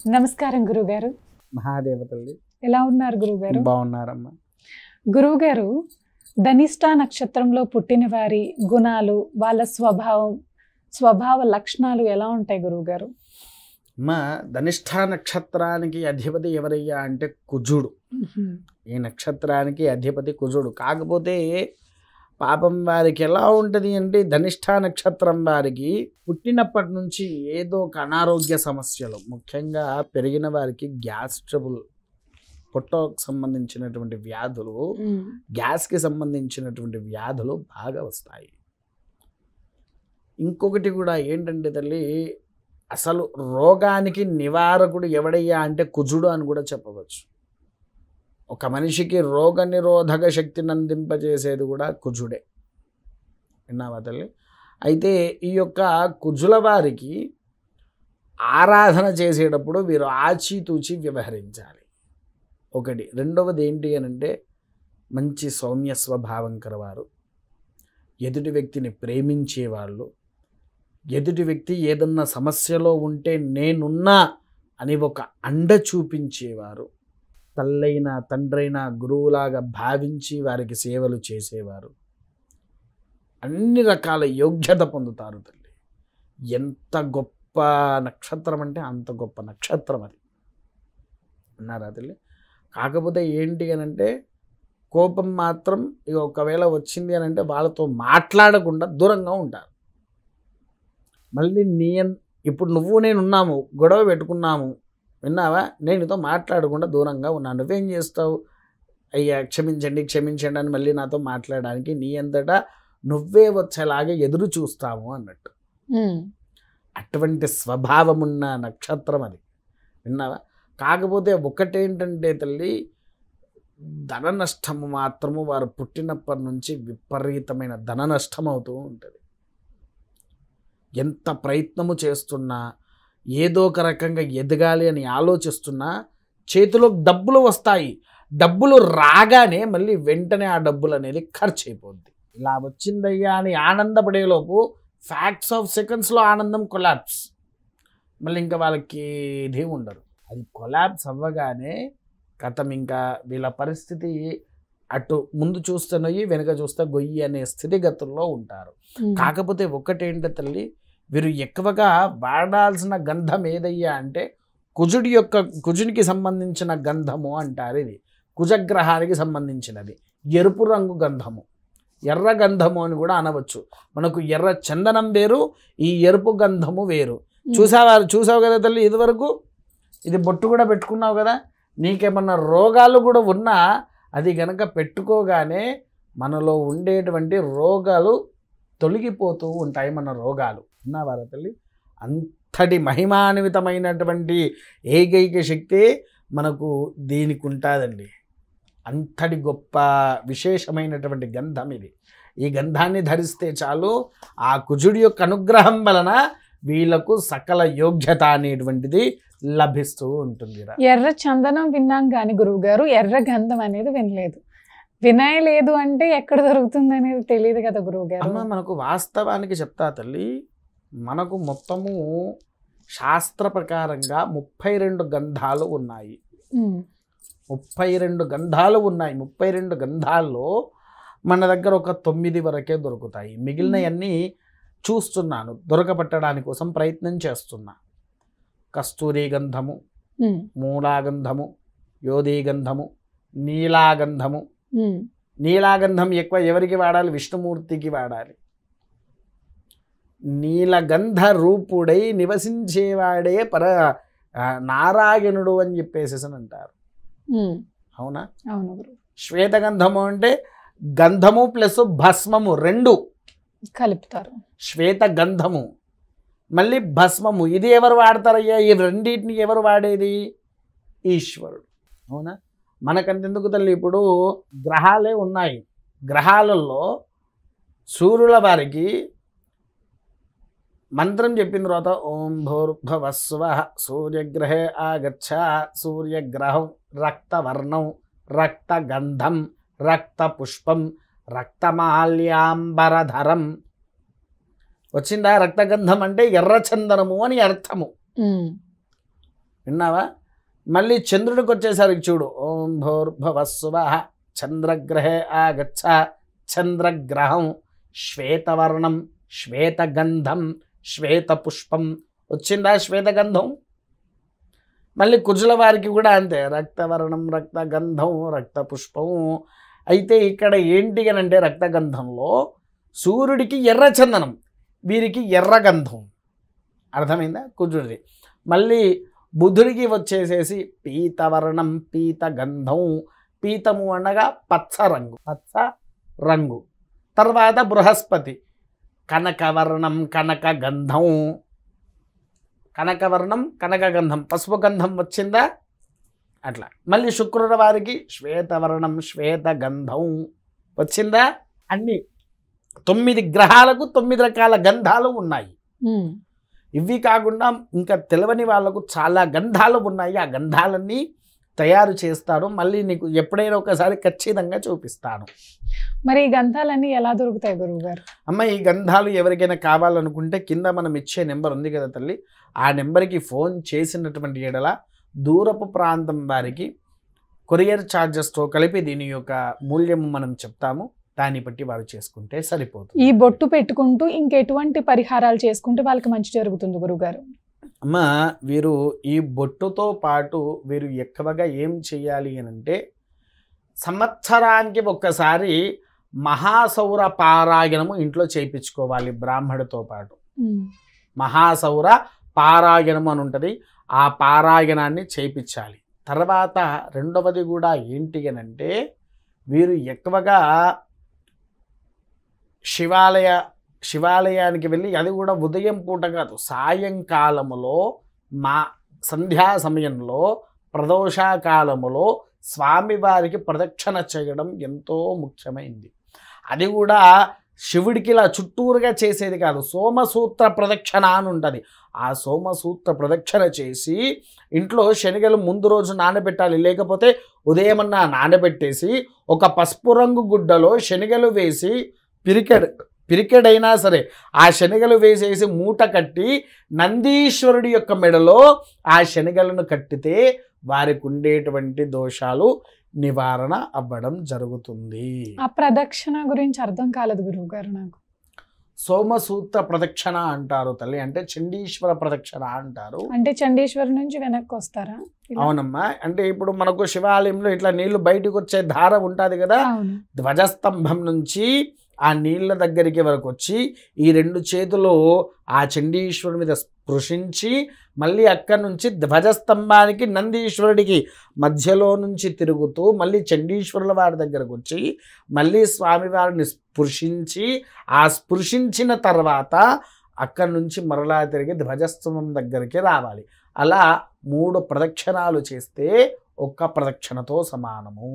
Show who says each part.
Speaker 1: నమస్కారం గురుగారు.
Speaker 2: మహాదేవతల్లి
Speaker 1: ఎలా ఉన్నారు గురుగారు?
Speaker 2: బాగున్నారమ్మా.
Speaker 1: గురుగారు, ధనిష్ట నక్షత్రంలో పుట్టిన వారి గుణాలు, వాళ్ళ స్వభావ లక్షణాలు ఎలా ఉంటాయి గురుగారు?
Speaker 2: అమ్మా, ధనిష్ఠ నక్షత్రానికి అధిపతి ఎవరయ్యా అంటే కుజుడు. ఈ నక్షత్రానికి అధిపతి కుజుడు. కాకపోతే పాపం వారికి ఎలా ఉంటుంది అంటే, ధనిష్ఠ నక్షత్రం వారికి పుట్టినప్పటి నుంచి ఏదో ఒక అనారోగ్య సమస్యలు, ముఖ్యంగా పెరిగిన వారికి గ్యాస్ ట్రబుల్, పొట్టకు సంబంధించినటువంటి వ్యాధులు, గ్యాస్కి సంబంధించినటువంటి వ్యాధులు బాగా వస్తాయి. ఇంకొకటి కూడా ఏంటంటే తల్లి, అసలు రోగానికి నివారకుడు ఎవడయ్యా అంటే కుజుడు అని కూడా చెప్పవచ్చు. ఒక మనిషికి రోగ నిరోధక శక్తిని అందింపజేసేది కూడా కుజుడే. విన్నావా తల్లి? అయితే ఈ యొక్క కుజుల వారికి ఆరాధన చేసేటప్పుడు వీరు ఆచితూచి వ్యవహరించాలి. ఒకటి. రెండవది ఏంటి అని అంటే, మంచి సౌమ్య స్వభావం కలవారు, ఎదుటి వ్యక్తిని ప్రేమించేవాళ్ళు, ఎదుటి వ్యక్తి ఏదన్నా సమస్యలో ఉంటే నేనున్నా అని ఒక అండ చూపించేవారు, తల్లైన తండ్రైన గురువులాగా భావించి వారికి సేవలు చేసేవారు, అన్ని రకాల యోగ్యత పొందుతారు తల్లి. ఎంత గొప్ప నక్షత్రం అంటే అంత గొప్ప నక్షత్రం అది. అన్నారా తల్లి? కాకపోతే ఏంటి అని అంటే, కోపం మాత్రం ఇక ఒకవేళ వచ్చింది అని అంటే వాళ్ళతో మాట్లాడకుండా దూరంగా ఉంటారు. మళ్ళీ ఇప్పుడు నువ్వు నేను ఉన్నాము, గొడవ పెట్టుకున్నాము, విన్నావా, నేనుతో మాట్లాడకుండా దూరంగా ఉన్నాను. నువ్వేం చేస్తావు? అయ్యా క్షమించండి అని మళ్ళీ నాతో మాట్లాడడానికి నీ అంతటా నువ్వే వచ్చేలాగా ఎదురు చూస్తాము అన్నట్టు. అటువంటి స్వభావమున్న నక్షత్రం అది. విన్నావా? కాకపోతే ఒకటేంటంటే తల్లి, ధన నష్టము మాత్రము వారు పుట్టినప్పటి నుంచి విపరీతమైన ధన నష్టం అవుతూ ఉంటుంది. ఎంత ప్రయత్నము చేస్తున్నా, ఏదో ఒక రకంగా ఎదగాలి అని ఆలోచిస్తున్నా చేతిలో డబ్బులు వస్తాయి. డబ్బులు రాగానే మళ్ళీ వెంటనే ఆ డబ్బులు అనేది ఖర్చు అయిపోద్ది. ఇలా వచ్చిందయ్యా అని ఆనందపడేలోపు ఫ్యాక్ట్స్ ఆఫ్ సెకండ్స్లో ఆనందం కొలాప్స్. మళ్ళీ ఇంకా వాళ్ళకి ఇది ఉండదు. అది కొలాప్స్ అవ్వగానే కథం, ఇంకా వీళ్ళ పరిస్థితి అటు ముందు చూస్తే నొయ్యి, వెనుక చూస్తే గొయ్యి అనే స్థితిగతుల్లో ఉంటారు. కాకపోతే ఒకటేంటి తల్లి, వీరు ఎక్కువగా వాడాల్సిన గంధం ఏదయ్యా అంటే కుజునికి సంబంధించిన గంధము అంటారు. ఇది కుజగ్రహానికి సంబంధించినది. ఎరుపు రంగు గంధము, ఎర్ర గంధము అని కూడా అనవచ్చు. మనకు ఎర్ర చందనం వేరు, ఈ ఎరుపు గంధము వేరు. చూసావు కదా తల్లి? ఇదివరకు ఇది బొట్టు కూడా పెట్టుకున్నావు కదా. నీకేమన్నా రోగాలు కూడా ఉన్నా అది గనక పెట్టుకోగానే మనలో ఉండేటువంటి రోగాలు తొలగిపోతూ ఉంటాయి. మన రోగాలు ఉన్నావారా తల్లి? అంతటి మహిమాన్వితమైనటువంటి ఏకైక శక్తి మనకు దీనికి ఉంటుందండి. అంతటి గొప్ప విశేషమైనటువంటి గంధం ఇది. ఈ గంధాన్ని ధరిస్తే చాలు, ఆ కుజుడి యొక్క అనుగ్రహం వలన వీళ్ళకు సకల యోగ్యత అనేటువంటిది లభిస్తూ ఉంటుంది.
Speaker 1: ఎర్ర చందనం విన్నాం కానీ గురువు గారు, ఎర్ర గంధం అనేది వినలేదు. వినయలేదు అంటే ఎక్కడ దొరుకుతుంది అనేది తెలియదు కదా గురువు గారు.
Speaker 2: అమ్మ, మనకు వాస్తవానికి చెప్తా తల్లి, మనకు మొత్తము శాస్త్ర ప్రకారంగా 32 గంధాలు ఉన్నాయి. 32 గంధాలు ఉన్నాయి. 32 గంధాల్లో మన దగ్గర ఒక 9 వరకే దొరుకుతాయి. మిగిలినవన్నీ చూస్తున్నాను, దొరకబట్టడానికి కోసం ప్రయత్నం చేస్తున్నా. కస్తూరి గంధము, మూలాగంధము, యోధి గంధము, నీలాగంధము. నీలాగంధం ఎక్కువ ఎవరికి వాడాలి? విష్ణుమూర్తికి వాడాలి. నీలగంధ రూపుడై నివసించేవాడే నారాయణుడు అని చెప్పేసి అంటారు. అవునా?
Speaker 1: అవును.
Speaker 2: శ్వేతగంధము అంటే గంధము ప్లస్ భస్మము రెండు
Speaker 1: కలుపుతారు.
Speaker 2: శ్వేత గంధము మళ్ళీ భస్మము. ఇది ఎవరు వాడతారయ్యా? ఈ రెండింటిని ఎవరు వాడేది? ఈశ్వరుడు. అవునా? మనకంతెందుకు తల్లి, ఇప్పుడు గ్రహాలే ఉన్నాయి. గ్రహాలలో సూర్యుల వారికి మంత్రం చెప్పిన తర్వాత ఓం భూర్భువస్సువః సూర్యగ్రహే ఆగచ్చ, సూర్యగ్రహం రక్తవర్ణం రక్తగంధం రక్తపుష్పం రక్తమాల్యాంబరధరం. వచ్చిందా? రక్తగంధం అంటే ఎర్రచందనము అని అర్థము. విన్నావా? మళ్ళీ చంద్రుడికి వచ్చేసరికి చూడు, ఓం భూర్భువస్సువః చంద్రగ్రహే ఆగచ్చ, చంద్రగ్రహం శ్వేతవర్ణం శ్వేతగంధం శ్వేతపుష్పం, వచ్చిందా శ్వేతగంధం? మళ్ళీ కుజుల వారికి కూడా అంతే, రక్తవర్ణం రక్తగంధం రక్తపుష్పం. అయితే ఇక్కడ ఏంటి అని అంటే రక్తగంధంలో సూర్యుడికి ఎర్రచందనం, వీరికి ఎర్రగంధం. అర్థమైందా? కుజుడిది. మళ్ళీ బుధుడికి వచ్చేసేసి పీతవర్ణం పీతగంధం, పీతము అనగా పచ్చ రంగు, పచ్చ రంగు. తర్వాత బృహస్పతి కనకవర్ణం కనకగంధం, కనకవర్ణం కనకగంధం, పసుపు గంధం వచ్చిందా? అట్లా. మళ్ళీ శుక్రుల వారికి శ్వేతవర్ణం శ్వేతగంధం వచ్చిందా? అన్ని 9 గ్రహాలకు 9 రకాల గంధాలు ఉన్నాయి. ఇవి కాకుండా ఇంకా తెలియని వాళ్ళకు చాలా గంధాలు ఉన్నాయి. ఆ గంధాలన్నీ తయారు చేస్తారు. మళ్ళీ నీకు ఎప్పుడైనా ఒకసారి ఖచ్చితంగా చూపిస్తాను.
Speaker 1: మరి ఈ గంధాలన్నీ ఎలా దొరుకుతాయి గురువుగారు?
Speaker 2: అమ్మ, ఈ గంధాలు ఎవరికైనా కావాలనుకుంటే కింద మనం ఇచ్చే నెంబర్ ఉంది కదా తల్లి, ఆ నెంబర్కి ఫోన్ చేసినటువంటి ఎడల దూరపు ప్రాంతం వారికి కొరియర్ ఛార్జెస్తో కలిపి దీని యొక్క మూల్యం మనం చెప్తాము. దాన్ని బట్టి వారు చేసుకుంటే సరిపోతుంది.
Speaker 1: ఈ బొట్టు పెట్టుకుంటూ ఇంకెటువంటి పరిహారాలు చేసుకుంటే వాళ్ళకి మంచి జరుగుతుంది గురువుగారు?
Speaker 2: అమ్మ, వీరు ఈ బొట్టుతో పాటు వీరు ఎక్కువగా ఏం చేయాలి అని అంటే, సంవత్సరానికి ఒక్కసారి మహాసౌర పారాయణము ఇంట్లో చేయించుకోవాలి బ్రాహ్మడితో పాటు. మహాసౌర పారాయణము అని ఉంటుంది, ఆ పారాయణాన్ని చేయించాలి. తర్వాత రెండవది కూడా ఏంటి అని అంటే, వీరు ఎక్కువగా శివాలయానికి వెళ్ళి, అది కూడా ఉదయం పూట కాదు, సాయంకాలములో సంధ్యా సమయంలో ప్రదోషకాలములో స్వామివారికి ప్రదక్షిణ చేయడం ఎంతో ముఖ్యమైంది. అది కూడా శివుడికి ఇలా చుట్టూరుగా చేసేది కాదు, సోమసూత్ర ప్రదక్షిణ అని ఉంటుంది. ఆ సోమసూత్ర ప్రదక్షిణ చేసి ఇంట్లో శనగలు ముందు రోజు నానబెట్టాలి, లేకపోతే ఉదయమన్నా నానబెట్టేసి ఒక పసుపు రంగు గుడ్డలో శనగలు వేసి పిరికెడైనా సరే ఆ శనగలు వేసేసి మూట కట్టి నందీశ్వరుడి యొక్క మెడలో ఆ శనగలను కట్టితే వారికి ఉండేటువంటి దోషాలు నివారణ అవ్వడం జరుగుతుంది.
Speaker 1: ఆ ప్రదక్షిణ గురించి అర్థం కాలేదు గురువు గారు నాకు.
Speaker 2: సోమసూత్ర ప్రదక్షిణ అంటారు తల్లి, అంటే చండీశ్వర ప్రదక్షిణ అంటారు.
Speaker 1: అంటే చండీశ్వరి నుంచి వెనక్కి వస్తారా?
Speaker 2: అవునమ్మా. అంటే ఇప్పుడు మనకు శివాలయంలో ఇట్లా నీళ్లు బయటకు వచ్చే ధార ఉంటుంది కదా, ధ్వజస్తంభం నుంచి ఆ నీళ్ళ దగ్గరికి వరకు వచ్చి ఈ 2 చేతులు ఆ చండీశ్వరుడి మీద స్పృశించి మళ్ళీ అక్కడి నుంచి ధ్వజస్తంభానికి నందీశ్వరుడికి మధ్యలో నుంచి తిరుగుతూ మళ్ళీ చండీశ్వరుల వారి దగ్గరకు వచ్చి మళ్ళీ స్వామివారిని స్పృశించి ఆ స్పృశించిన తర్వాత అక్కడి నుంచి మరలా తిరిగి ధ్వజస్తంభం దగ్గరికి రావాలి. అలా 3 ప్రదక్షిణాలు చేస్తే ఒక్క ప్రదక్షిణతో సమానము.